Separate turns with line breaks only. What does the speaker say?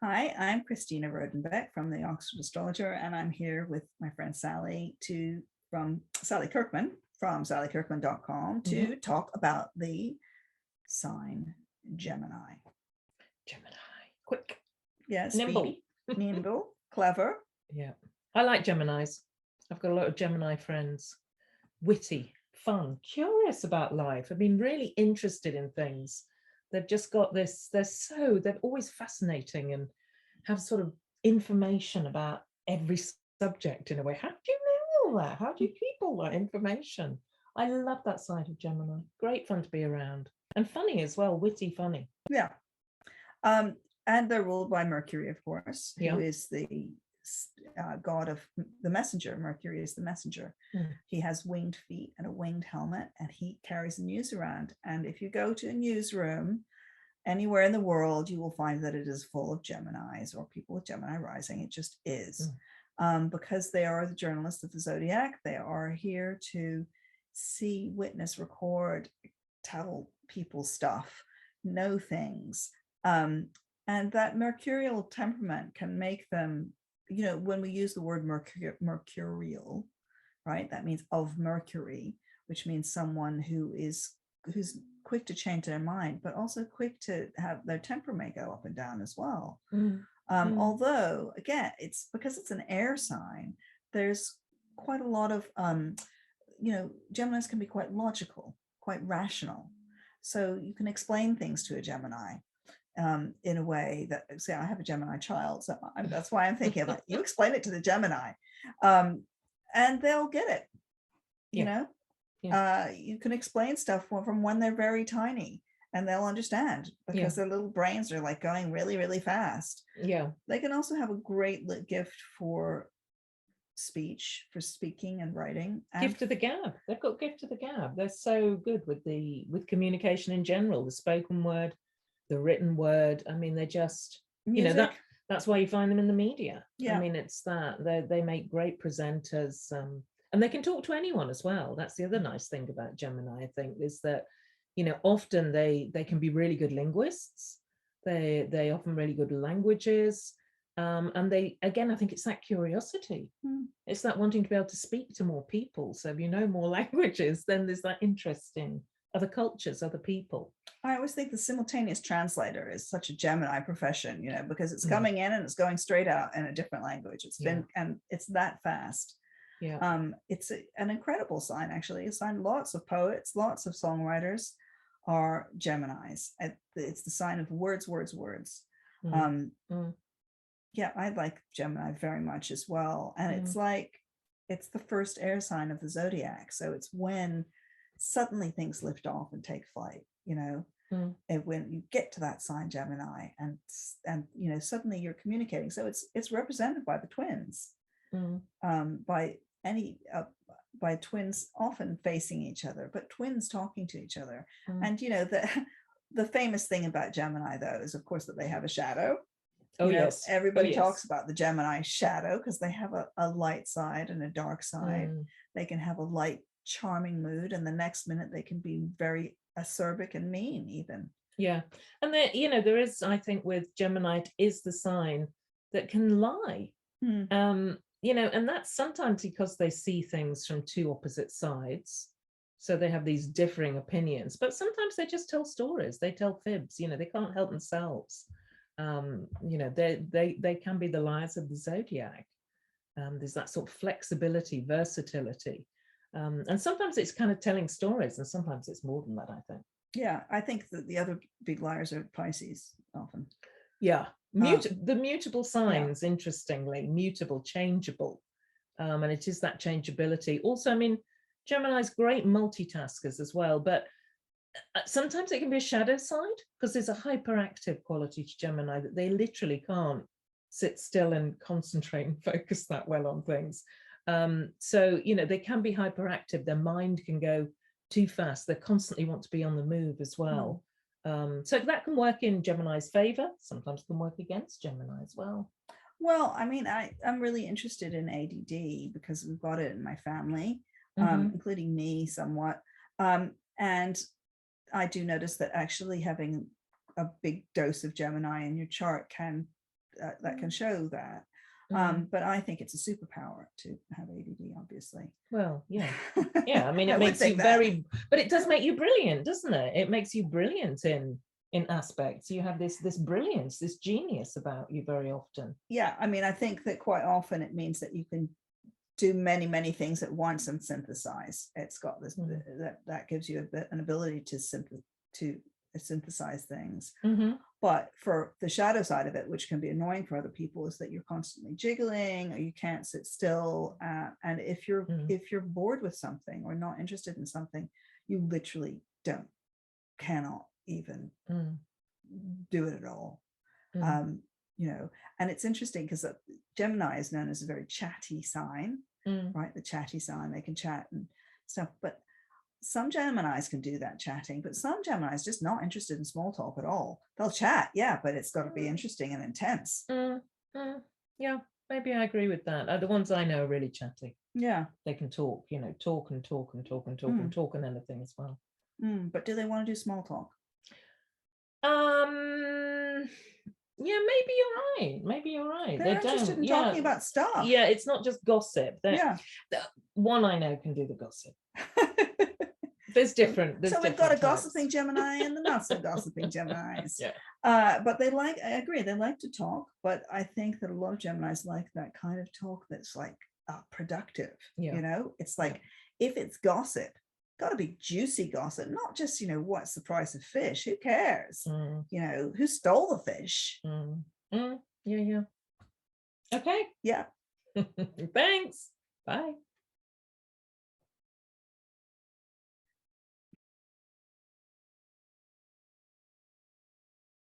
Hi, I'm Christina Rodenbeck from the Oxford Astrologer, and I'm here with my friend Sally from Sally Kirkman from sallykirkman.com
Mhm.
to talk about the sign Gemini.
Gemini, quick,
Yeah,
nimble.
speedy, nimble, clever.
Yeah, I like Geminis. I've got a lot of Gemini friends. Witty, fun, curious about life. I've been really interested in things. They've just got this, they're always fascinating and have sort of information about every subject in a way. How do you know all that? How do you keep all that information? I love that side of Gemini. Great fun to be around. And funny as well, witty, funny.
Yeah. Um, and they're ruled by Mercury, of course, who
Yeah.
is the god of the messenger. Mercury is the messenger.
Mm.
He has winged feet and a winged helmet, and he carries the news around. And if you go to a newsroom anywhere in the world, you will find that it is full of Geminis or people with Gemini rising. It just is. Because they are the journalists of the Zodiac. They are here to see, witness, record, tell people stuff, know things. And that mercurial temperament can make them, when we use the word mercurial, right, that means of Mercury, which means someone who's quick to change their mind, but also quick to have their temper may go up and down as well. Although, again, it's because it's an air sign, there's quite a lot of, Geminis can be quite logical, quite rational. So you can explain things to a Gemini in a way that, say, I have a Gemini child, so that's why I'm thinking about you explain it to the Gemini, and they'll get it. You can explain stuff from when they're very tiny, and they'll understand because their little brains are like going really, really fast.
Yeah.
They can also have a great gift for speech, for speaking and writing.
Gift of the gab. They've got gift of the gab. They're so good with communication in general, the spoken word, the written word. I mean, they're just
music.
That's why you find them in the media.
Yeah.
I mean, it's that they make great presenters, and they can talk to anyone as well. That's the other nice thing about Gemini, I think, is that often they can be really good linguists. They often really good languages. And I think it's that curiosity. It's that wanting to be able to speak to more people. So if you know more languages, then there's that interest in other cultures, other people.
I always think the simultaneous translator is such a Gemini profession, because it's coming in and it's going straight out in a different language. And it's that fast.
Yeah.
It's an incredible sign, actually. A sign, lots of poets, lots of songwriters are Geminis. It's the sign of words. Yeah, I like Gemini very much as well. And it's the first air sign of the Zodiac. So it's when suddenly things lift off and take flight, and when you get to that sign Gemini, and suddenly you're communicating. So it's represented by the twins, by twins often facing each other, but twins talking to each other. And the famous thing about Gemini, though, is of course that they have a shadow.
Yes.
Everybody talks about the Gemini shadow because they have a light side and a dark side. They can have a light, charming mood, and the next minute they can be very acerbic and mean, even.
Yeah. And there is, I think, with Gemini, it is the sign that can lie. And that's sometimes because they see things from two opposite sides. So they have these differing opinions, but sometimes they just tell stories. They tell fibs, they can't help themselves. They can be the liars of the Zodiac. There's that sort of flexibility, versatility. And sometimes it's kind of telling stories, and sometimes it's more than that, I think.
Yeah, I think that the other big liars are Pisces often.
Yeah. The mutable signs, interestingly, mutable, changeable. And it is that changeability. Also, I mean, Gemini's great multitaskers as well, but sometimes it can be a shadow side because there's a hyperactive quality to Gemini that they literally can't sit still and concentrate and focus that well on things. So, they can be hyperactive. Their mind can go too fast. They constantly want to be on the move as well. So that can work in Gemini's favor. Sometimes can work against Gemini as well.
Well, I mean, I'm really interested in ADD because we've got it in my family, including me somewhat. And I do notice that actually having a big dose of Gemini in your chart can that can show that. But I think it's a superpower to have ADD, obviously.
Well, yeah. I mean, it
I would
makes you
think that.
but it does make you brilliant, doesn't it? It makes you brilliant in aspects. You have this brilliance, this genius about you very often.
Yeah, I mean, I think that quite often it means that you can do many things at once and synthesize. It's got this that gives you an ability to synthesize things. But for the shadow side of it, which can be annoying for other people, is that you're constantly jiggling, or you can't sit still, and if you're bored with something or not interested in something, you literally cannot even do it at all. You know, and it's interesting because Gemini is known as a very chatty sign, right? The chatty sign, they can chat and stuff, but some Geminis can do that chatting, but some Geminis just not interested in small talk at all. They'll chat, yeah, but it's got to be interesting and intense.
Yeah, maybe I agree with that. The ones I know are really chatty.
Yeah,
they can talk, you know, talk and talk and talk and talk and talk and anything as well.
But do they want to do small talk?
Yeah, maybe you're right. Maybe you're right.
They're interested in talking about stuff.
Yeah, it's not just gossip.
Yeah.
One I know can do the gossip. There's different.
So we've got a gossiping Gemini and the not so gossiping Geminis.
Yeah.
But I agree, they like to talk, but I think that a lot of Geminis like that kind of talk that's like productive.
Yeah.
You know, it's like, if it's gossip, got to be juicy gossip, not just, you know, what's the price of fish? Who cares? You know, who stole the fish?
Yeah. Okay.
Yeah.
Thanks. Bye.